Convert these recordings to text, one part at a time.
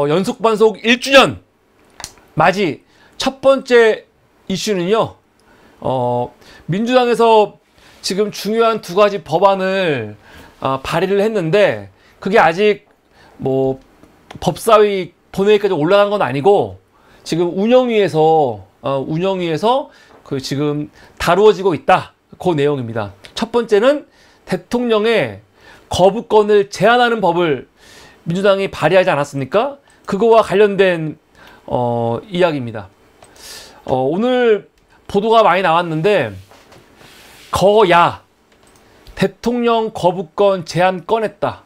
연속 반속 1주년 맞이 첫 번째 이슈는요. 민주당에서 지금 중요한 두 가지 법안을 발의를 했는데 그게 아직 뭐 법사위 본회의까지 올라간 건 아니고 지금 운영위에서 그 지금 다루어지고 있다. 그 내용입니다. 첫 번째는 대통령의 거부권을 제한하는 법을 민주당이 발의하지 않았습니까? 그거와 관련된 이야기입니다. 오늘 보도가 많이 나왔는데 거야 대통령 거부권 제한 꺼냈다.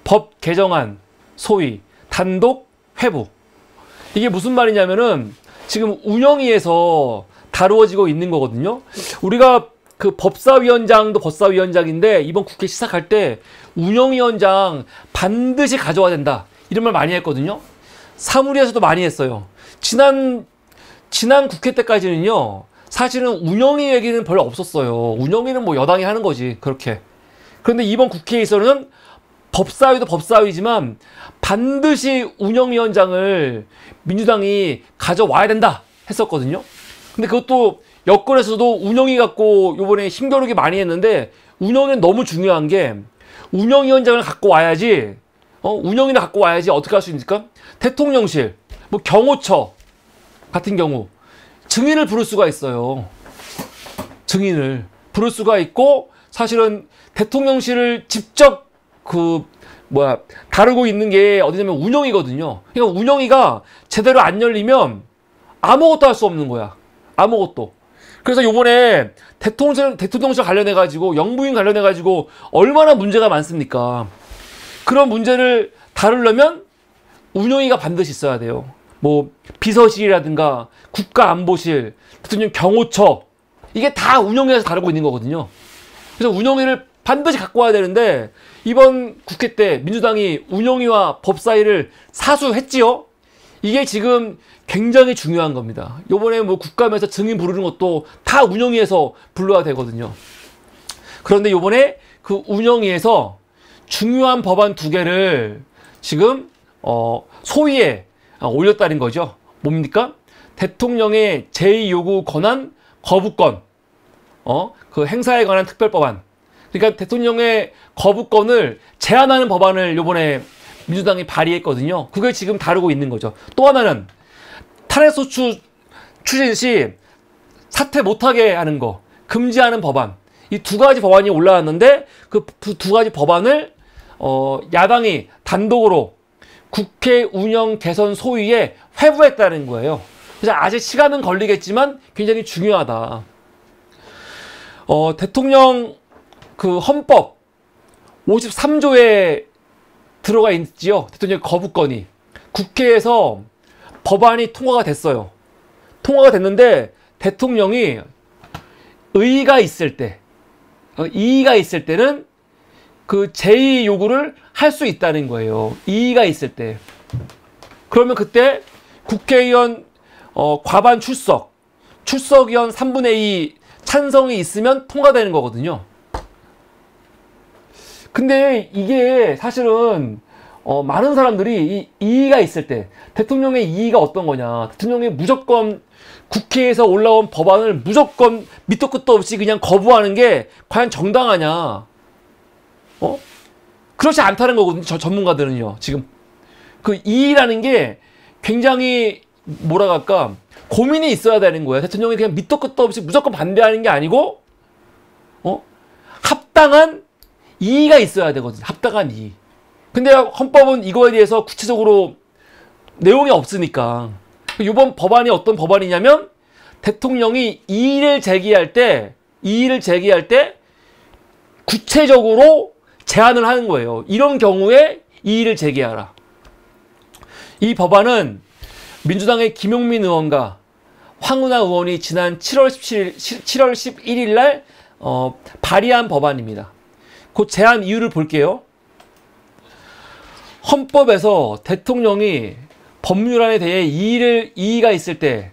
법 개정안 소위 단독 회부. 이게 무슨 말이냐면은 지금 운영위에서 다루어지고 있는 거거든요. 우리가 그 법사위원장도 법사위원장인데 이번 국회 시작할 때 운영위원장 반드시 가져와야 된다. 이런 말 많이 했거든요. 사무리에서도 많이 했어요. 지난 국회 때까지는요. 사실은 운영위 얘기는 별로 없었어요. 운영위는 뭐 여당이 하는 거지. 그렇게. 그런데 이번 국회에서는 법사위도 법사위지만 반드시 운영위원장을 민주당이 가져와야 된다 했었거든요. 근데 그것도 여권에서도 운영위 갖고 요번에 힘겨루기 많이 했는데 운영위는 너무 중요한 게 운영위원장을 갖고 와야지 운영위를 갖고 와야지 어떻게 할 수 있습니까? 대통령실, 뭐 경호처 같은 경우 증인을 부를 수가 있어요. 증인을 부를 수가 있고 사실은 대통령실을 직접 다루고 있는 게 어디냐면 운영위거든요. 그러니까 운영위가 제대로 안 열리면 아무것도 할 수 없는 거야. 아무것도. 그래서 요번에 대통령실 관련해가지고 영부인 관련해가지고 얼마나 문제가 많습니까? 그런 문제를 다루려면 운영위가 반드시 있어야 돼요. 뭐 비서실이라든가 국가안보실, 대통령 경호처 이게 다 운영위에서 다루고 있는 거거든요. 그래서 운영위를 반드시 갖고 와야 되는데 이번 국회 때 민주당이 운영위와 법사위를 사수했지요. 이게 지금 굉장히 중요한 겁니다. 요번에 뭐 국감에서 증인 부르는 것도 다 운영위에서 불러야 되거든요. 그런데 요번에 그 운영위에서 중요한 법안 두 개를 지금 소위에 올렸다는 거죠. 뭡니까? 대통령의 제2요구 권한 거부권 그 행사에 관한 특별법안. 그러니까 대통령의 거부권을 제한하는 법안을 요번에 민주당이 발의했거든요. 그걸 지금 다루고 있는 거죠. 또 하나는 탄핵소추 추진 시 사퇴 못하게 하는 거, 금지하는 법안. 이 두 가지 법안이 올라왔는데 그 두 가지 법안을 야당이 단독으로 국회 운영 개선 소위에 회부했다는 거예요. 그래서 아직 시간은 걸리겠지만 굉장히 중요하다. 대통령 그 헌법 53조에 들어가 있지요. 대통령 거부권이. 국회에서 법안이 통과가 됐어요. 통과가 됐는데 대통령이 의의가 있을 때, 이의가 있을 때는 그 제2 요구를 할 수 있다는 거예요. 이의가 있을 때. 그러면 그때 국회의원 과반 출석의원 3분의 2 찬성이 있으면 통과되는 거거든요. 근데 이게 사실은 많은 사람들이 이 이의가 있을 때 대통령의 이의가 어떤 거냐, 대통령이 무조건 국회에서 올라온 법안을 무조건 밑도 끝도 없이 그냥 거부하는 게 과연 정당하냐, 그렇지 않다는 거거든요. 전문가들은요. 지금 그 이의라는 게 굉장히 뭐라 할까 고민이 있어야 되는 거예요. 대통령이 그냥 밑도 끝도 없이 무조건 반대하는 게 아니고 합당한 이의가 있어야 되거든요. 합당한 이의. 근데 헌법은 이거에 대해서 구체적으로 내용이 없으니까. 이번 법안이 어떤 법안이냐면 대통령이 이의를 제기할 때 구체적으로 제안을 하는 거예요. 이런 경우에 이의를 제기하라. 이 법안은 민주당의 김용민 의원과 황운하 의원이 지난 7월 11일 날 발의한 법안입니다. 그 제안 이유를 볼게요. 헌법에서 대통령이 법률안에 대해 이의가 있을 때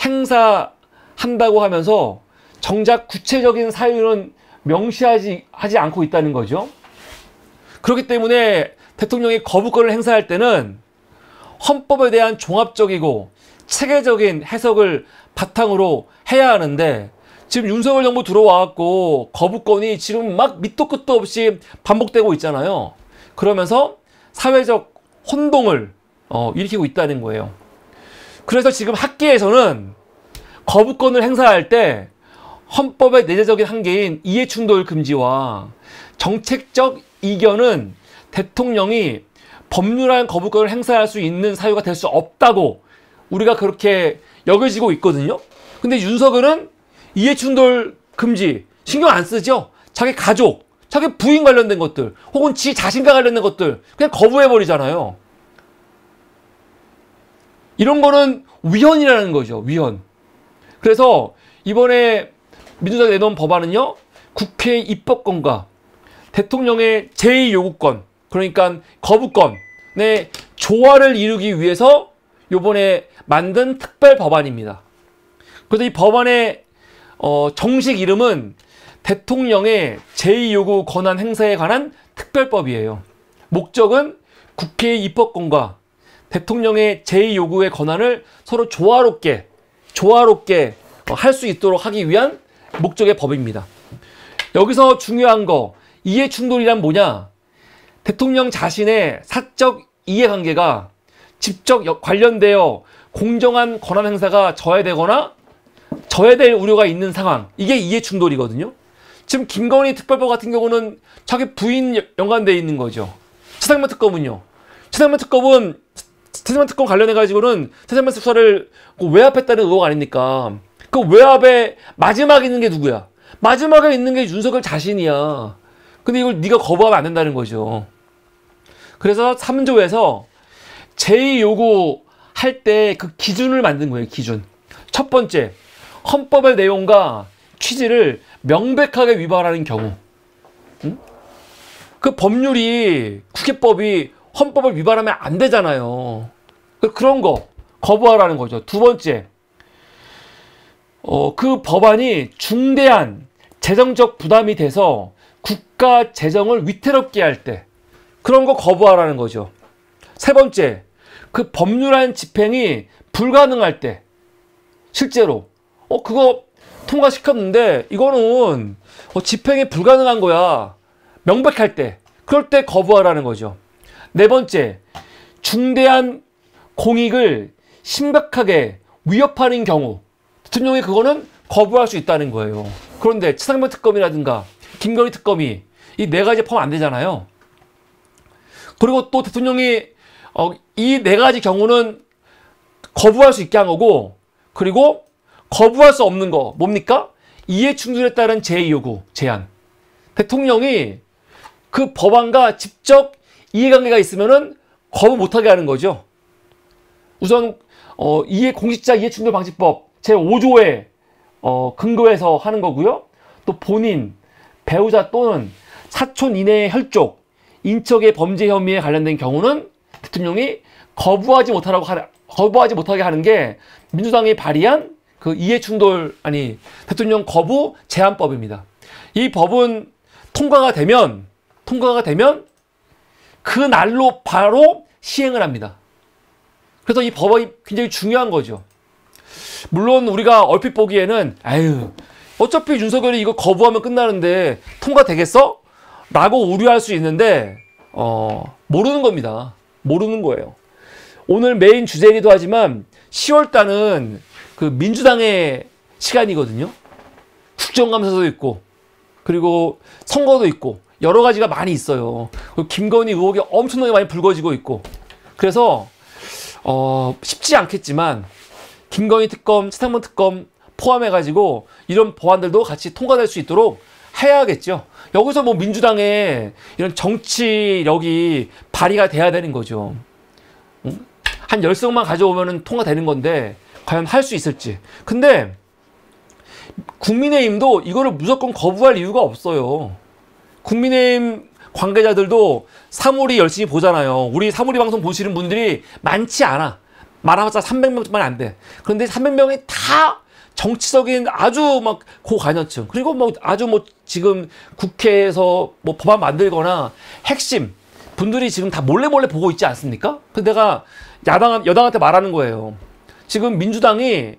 행사한다고 하면서 정작 구체적인 사유는 명시하지 않고 있다는 거죠. 그렇기 때문에 대통령이 거부권을 행사할 때는 헌법에 대한 종합적이고 체계적인 해석을 바탕으로 해야 하는데, 지금 윤석열 정부 들어와갖고 거부권이 지금 막 밑도 끝도 없이 반복되고 있잖아요. 그러면서 사회적 혼동을 일으키고 있다는 거예요. 그래서 지금 학계에서는 거부권을 행사할 때 헌법의 내재적인 한계인 이해충돌 금지와 정책적 이견은 대통령이 법률안 거부권을 행사할 수 있는 사유가 될 수 없다고 우리가 그렇게 여겨지고 있거든요. 근데 윤석열은 이해충돌 금지 신경 안 쓰죠. 자기 가족, 자기 부인 관련된 것들 혹은 지 자신과 관련된 것들 그냥 거부해버리잖아요. 이런 거는 위헌이라는 거죠. 위헌. 그래서 이번에 민주당이 내놓은 법안은요, 국회 입법권과 대통령의 제2요구권, 그러니까 거부권의 조화를 이루기 위해서 요번에 만든 특별 법안입니다. 그래서 이 법안의 정식 이름은 대통령의 제2요구 권한 행사에 관한 특별법이에요. 목적은 국회의 입법권과 대통령의 제2요구의 권한을 서로 조화롭게 할 수 있도록 하기 위한 목적의 법입니다. 여기서 중요한 거, 이해충돌이란 뭐냐? 대통령 자신의 사적 이해관계가 직접 관련되어 공정한 권한 행사가 저해되거나 저해될 우려가 있는 상황, 이게 이해충돌이거든요. 지금 김건희 특별법 같은 경우는 자기 부인 연관되어 있는 거죠. 최상면 특검은요. 최상면 특검 관련해가지고는 최상면 수사를 외압했다는 의혹 아닙니까? 그 외압의 마지막에 있는 게 누구야? 마지막에 있는 게 윤석열 자신이야. 근데 이걸 네가 거부하면 안 된다는 거죠. 그래서 3조에서 제2요구 할 때 그 기준을 만든 거예요. 기준. 첫 번째, 헌법의 내용과 취지를 명백하게 위반하는 경우. 응? 그 법률이, 국회법이 헌법을 위반하면 안 되잖아요. 그런 거 거부하라는 거죠. 두 번째, 그 법안이 중대한 재정적 부담이 돼서 국가 재정을 위태롭게 할 때 그런 거 거부하라는 거죠. 세 번째, 그 법률안 집행이 불가능할 때 실제로 그거 통과시켰는데 이거는 집행이 불가능한 거야. 명백할 때. 그럴 때 거부하라는 거죠. 네 번째, 중대한 공익을 심각하게 위협하는 경우 대통령이 그거는 거부할 수 있다는 거예요. 그런데 최상면 특검이라든가 김건희 특검이 이 네 가지 포함 안 되잖아요. 그리고 또 대통령이 이 네 가지 경우는 거부할 수 있게 한 거고, 그리고 거부할 수 없는 거 뭡니까? 이해충돌에 따른 제2요구 제한. 대통령이 그 법안과 직접 이해관계가 있으면은 거부 못하게 하는 거죠. 우선 공직자 이해충돌 방지법 제5조에 근거해서 하는 거고요. 또 본인, 배우자 또는 사촌 이내의 혈족, 인척의 범죄 혐의에 관련된 경우는 대통령이 거부하지 못하게 하는 게 민주당이 발의한 그 대통령 거부 제한법입니다. 이 법은 통과가 되면 그 날로 바로 시행을 합니다. 그래서 이 법이 굉장히 중요한 거죠. 물론 우리가 얼핏 보기에는 어차피 윤석열이 이거 거부하면 끝나는데 통과되겠어? 라고 우려할 수 있는데 모르는 겁니다. 모르는 거예요. 오늘 메인 주제이기도 하지만 10월달은 그 민주당의 시간이거든요. 국정감사도 있고 그리고 선거도 있고 여러 가지가 많이 있어요. 김건희 의혹이 엄청나게 많이 불거지고 있고, 그래서 쉽지 않겠지만 김건희 특검, 최상면 특검 포함해가지고 이런 법안들도 같이 통과될 수 있도록 해야겠죠. 여기서 뭐 민주당의 이런 정치력이 발휘가 돼야 되는 거죠. 한 10석만 가져오면 통과되는 건데 과연 할 수 있을지. 근데 국민의힘도 이거를 무조건 거부할 이유가 없어요. 국민의힘 관계자들도 사물이 열심히 보잖아요. 우리 사물이 방송 보시는 분들이 많지 않아. 말하자마자 300명뿐만 안 돼. 그런데 300명이 다 정치적인 아주 막 고관여층, 그리고 뭐 아주 뭐 지금 국회에서 뭐 법안 만들거나 핵심 분들이 지금 다 몰래 보고 있지 않습니까? 근데 내가 여당한테 말하는 거예요. 지금 민주당이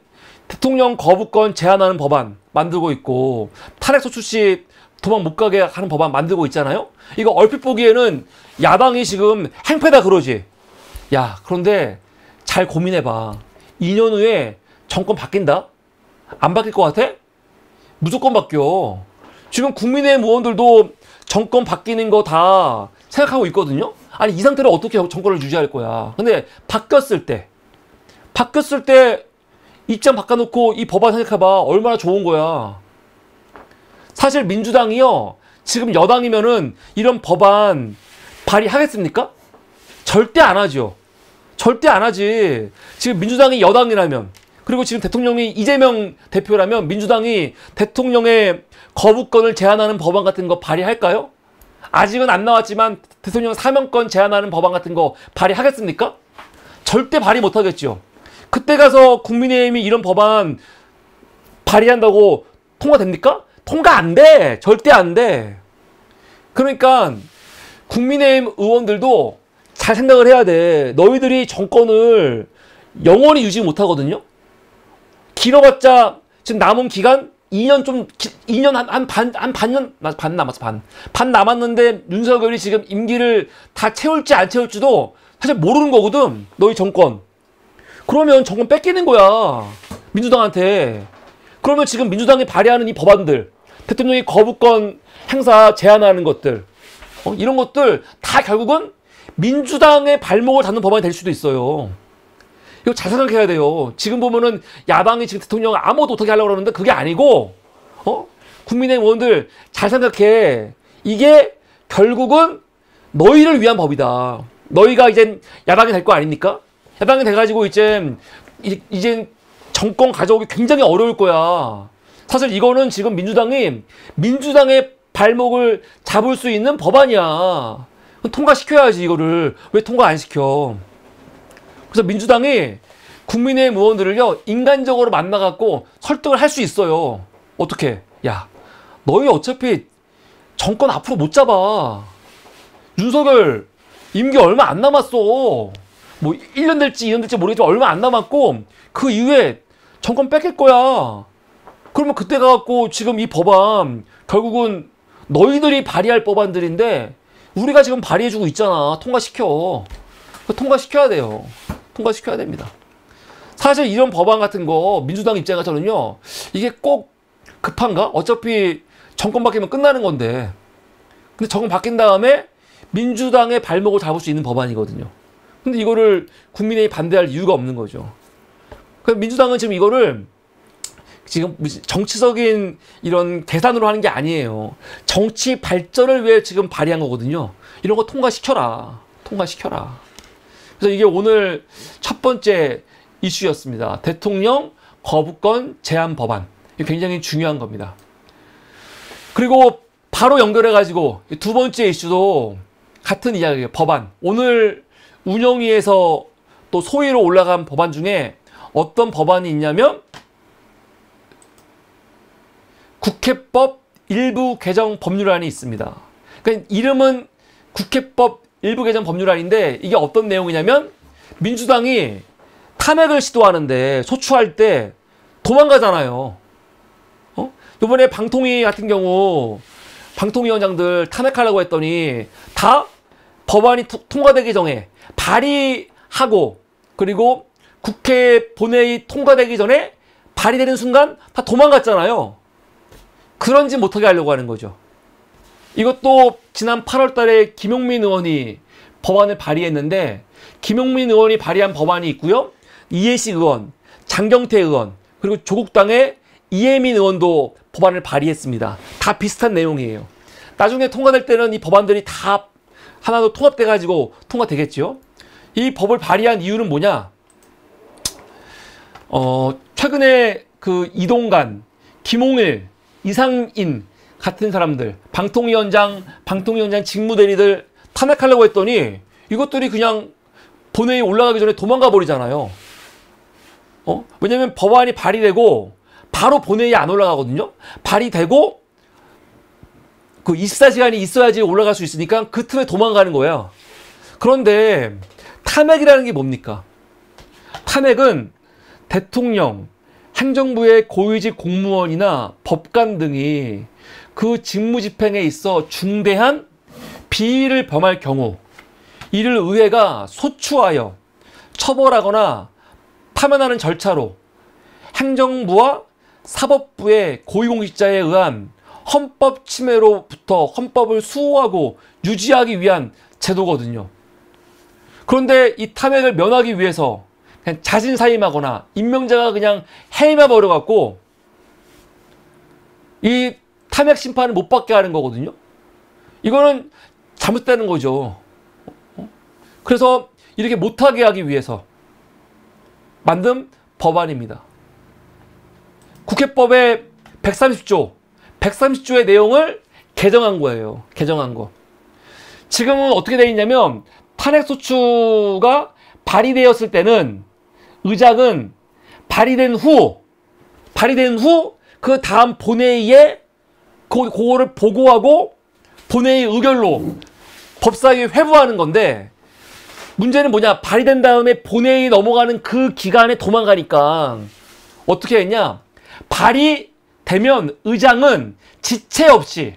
대통령 거부권 제한하는 법안 만들고 있고 탄핵소추 시 도망 못 가게 하는 법안 만들고 있잖아요. 이거 얼핏 보기에는 야당이 지금 행패다 그러지. 야, 그런데 잘 고민해봐. 2년 후에 정권 바뀐다? 안 바뀔 것 같아? 무조건 바뀌어. 지금 국민의힘 의원들도 정권 바뀌는 거 다 생각하고 있거든요. 아니, 이 상태로 어떻게 정권을 유지할 거야. 근데 바뀌었을 때 입장 바꿔놓고 이 법안 생각해봐. 얼마나 좋은 거야. 사실 민주당이요, 지금 여당이면은 이런 법안 발의하겠습니까? 절대 안 하죠. 절대 안 하지. 지금 민주당이 여당이라면, 그리고 지금 대통령이 이재명 대표라면 민주당이 대통령의 거부권을 제한하는 법안 같은 거 발의할까요? 아직은 안 나왔지만 대통령 사면권 제한하는 법안 같은 거 발의하겠습니까? 절대 발의 못 하겠죠. 그때 가서 국민의힘이 이런 법안 발의한다고 통과됩니까? 통과 안 돼. 절대 안 돼. 그러니까 국민의힘 의원들도 잘 생각을 해야 돼. 너희들이 정권을 영원히 유지 못 하거든요. 길어봤자 지금 남은 기간 2년 반 남았어. 반 남았는데 윤석열이 지금 임기를 다 채울지 안 채울지도 사실 모르는 거거든. 너희 정권. 그러면 정권 뺏기는 거야. 민주당한테. 그러면 지금 민주당이 발의하는 이 법안들, 대통령이 거부권 행사 제한하는 것들, 이런 것들 다 결국은 민주당의 발목을 닫는 법안이 될 수도 있어요. 이거 잘 생각해야 돼요. 지금 보면은 야당이 지금 대통령 아무것도 어떻게 하려고 그러는데 그게 아니고, 국민의힘 의원들 잘 생각해. 이게 결국은 너희를 위한 법이다. 너희가 이제 야당이 될 거 아닙니까? 야당이 돼가지고 이제 정권 가져오기 굉장히 어려울 거야. 사실 이거는 지금 민주당의 발목을 잡을 수 있는 법안이야. 통과시켜야지, 이거를. 왜 통과 안 시켜? 그래서 민주당이 국민의힘 의원들을요, 인간적으로 만나갖고 설득을 할 수 있어요. 어떻게? 야, 너희 어차피 정권 앞으로 못 잡아. 윤석열 임기 얼마 안 남았어. 뭐 1년 될지 2년 될지 모르겠지만 얼마 안 남았고 그 이후에 정권 뺏길 거야. 그러면 그때 가갖고 지금 이 법안 결국은 너희들이 발의할 법안들인데 우리가 지금 발의해주고 있잖아. 통과시켜. 통과시켜야 돼요. 통과시켜야 됩니다. 사실 이런 법안 같은 거 민주당 입장에서는요, 이게 꼭 급한가? 어차피 정권 바뀌면 끝나는 건데. 근데 정권 바뀐 다음에 민주당의 발목을 잡을 수 있는 법안이거든요. 근데 이거를 국민의힘이 반대할 이유가 없는 거죠. 그러니까 민주당은 지금 이거를 지금 정치적인 이런 계산으로 하는 게 아니에요. 정치 발전을 위해 지금 발의한 거거든요. 이런 거 통과시켜라. 통과시켜라. 그래서 이게 오늘 첫 번째 이슈였습니다. 대통령 거부권 제한 법안. 이게 굉장히 중요한 겁니다. 그리고 바로 연결해가지고 두 번째 이슈도 같은 이야기예요. 법안. 오늘 운영위에서 또 소위로 올라간 법안 중에 어떤 법안이 있냐면 국회법 일부 개정 법률안이 있습니다. 그러니까 이름은 국회법 일부 개정 법률안인데 이게 어떤 내용이냐면 민주당이 탄핵을 시도하는데 소추할 때 도망가잖아요. 이번에 방통위 같은 경우 방통위원장들 탄핵하려고 했더니 다 법안이 통과되기 전에 발의하고 그리고 국회 본회의 통과되기 전에 발의되는 순간 다 도망갔잖아요. 그런 짓 못하게 하려고 하는 거죠. 이것도 지난 8월 달에 김용민 의원이 법안을 발의했는데 김용민 의원이 발의한 법안이 있고요. 이해식 의원, 장경태 의원, 그리고 조국당의 이혜민 의원도 법안을 발의했습니다. 다 비슷한 내용이에요. 나중에 통과될 때는 이 법안들이 다 하나로 통합돼가지고 통과되겠죠. 이 법을 발의한 이유는 뭐냐? 최근에 그 이동관, 김홍일, 이상인 같은 사람들, 방통위원장 직무대리들 탄핵하려고 했더니 이것들이 그냥 본회의에 올라가기 전에 도망가 버리잖아요. 왜냐면 법안이 발의되고 바로 본회의에 안 올라가거든요. 발의되고 그 24시간이 있어야지 올라갈 수 있으니까 그 틈에 도망가는 거예요. 그런데 탄핵이라는 게 뭡니까? 탄핵은 대통령, 행정부의 고위직 공무원이나 법관 등이 그 직무집행에 있어 중대한 비위를 범할 경우 이를 의회가 소추하여 처벌하거나 파면하는 절차로 행정부와 사법부의 고위공직자에 의한 헌법 침해로부터 헌법을 수호하고 유지하기 위한 제도거든요. 그런데 이 탄핵을 면하기 위해서 그냥 자진 사임하거나 임명자가 그냥 해임해 버려갖고 이 탄핵 심판을 못 받게 하는 거거든요. 이거는 잘못되는 거죠. 그래서 이렇게 못하게 하기 위해서 만든 법안입니다. 국회법의 130조의 내용을 개정한 거예요. 개정한 거. 지금은 어떻게 되어 있냐면 탄핵소추가 발의되었을 때는 의장은 발의된 후 그 다음 본회의에 그거를 보고하고 본회의 의결로 법사위에 회부하는 건데, 문제는 뭐냐? 발의된 다음에 본회의 넘어가는 그 기간에 도망가니까 어떻게 했냐? 발의되면 의장은 지체 없이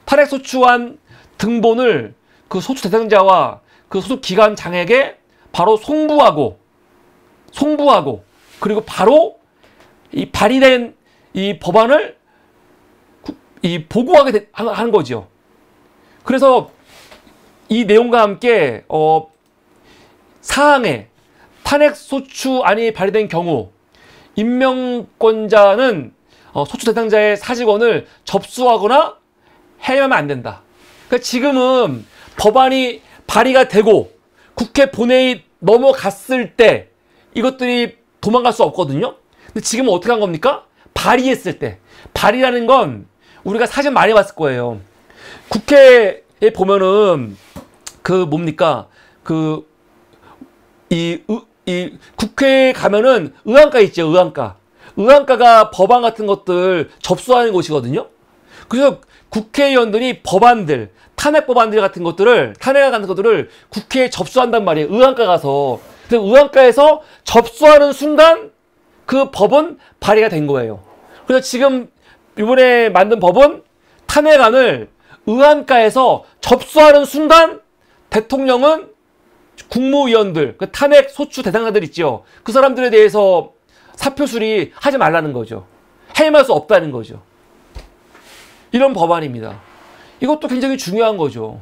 탄핵소추안 등본을 그 소추 대상자와 그 소속 기관장에게 바로 송부하고 그리고 바로 이 발의된 이 법안을 이 보고하게 하는 거죠. 그래서 이 내용과 함께 사항에 탄핵소추안이 발의된 경우 임명권자는 소추 대상자의 사직원을 접수하거나 해야만 안 된다. 그러니까 지금은 법안이 발의가 되고 국회 본회의 넘어갔을 때 이것들이 도망갈 수 없거든요. 근데 지금은 어떻게 한 겁니까? 발의했을 때. 발의라는 건 우리가 사진 많이 봤을 거예요. 국회에 보면은 그 뭡니까? 이 국회에 가면은 의안가 있죠, 의안가. 의안가가 법안 같은 것들 접수하는 곳이거든요. 그래서 국회의원들이 법안들, 탄핵 같은 것들을 국회에 접수한단 말이에요. 의안가 가서. 그래서 의안가에서 접수하는 순간 그 법은 발의가 된 거예요. 그래서 지금 이번에 만든 법은 탄핵안을 의안가에서 접수하는 순간 대통령은 국무위원들, 그 탄핵 소추 대상자들 있죠. 그 사람들에 대해서 사표 수리하지 말라는 거죠. 해임할 수 없다는 거죠. 이런 법안입니다. 이것도 굉장히 중요한 거죠.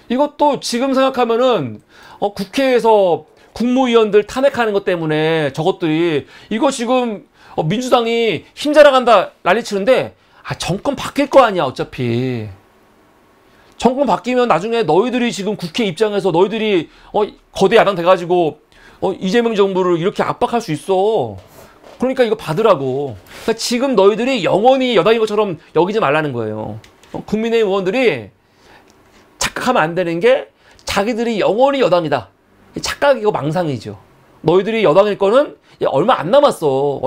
이것도 지금 생각하면은 국회에서 국무위원들 탄핵하는 것 때문에 저것들이 이거 지금 민주당이 힘자랑한다 난리치는데 정권 바뀔 거 아니야 어차피. 정권 바뀌면 나중에 너희들이 지금 국회 입장에서 너희들이 거대 야당 돼가지고 이재명 정부를 이렇게 압박할 수 있어. 그러니까 이거 받으라고. 그러니까 지금 너희들이 영원히 여당인 것처럼 여기지 말라는 거예요. 국민의힘 의원들이 착각하면 안 되는 게 자기들이 영원히 여당이다. 착각이고 망상이죠. 너희들이 여당일 거는 얼마 안 남았어.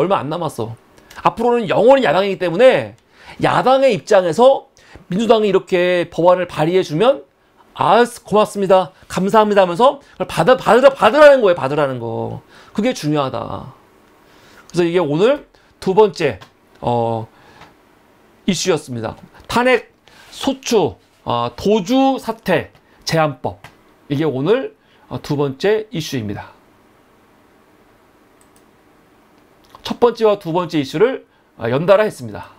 앞으로는 영원히 야당이기 때문에 야당의 입장에서 민주당이 이렇게 법안을 발의해주면 고맙습니다. 감사합니다 하면서 받으라는 거예요. 받으라는 거. 그게 중요하다. 그래서 이게 오늘 두 번째 이슈였습니다. 탄핵 소추 도주 사퇴 제한법. 이게 오늘 두 번째 이슈입니다. 첫 번째와 두 번째 이슈를 연달아 했습니다.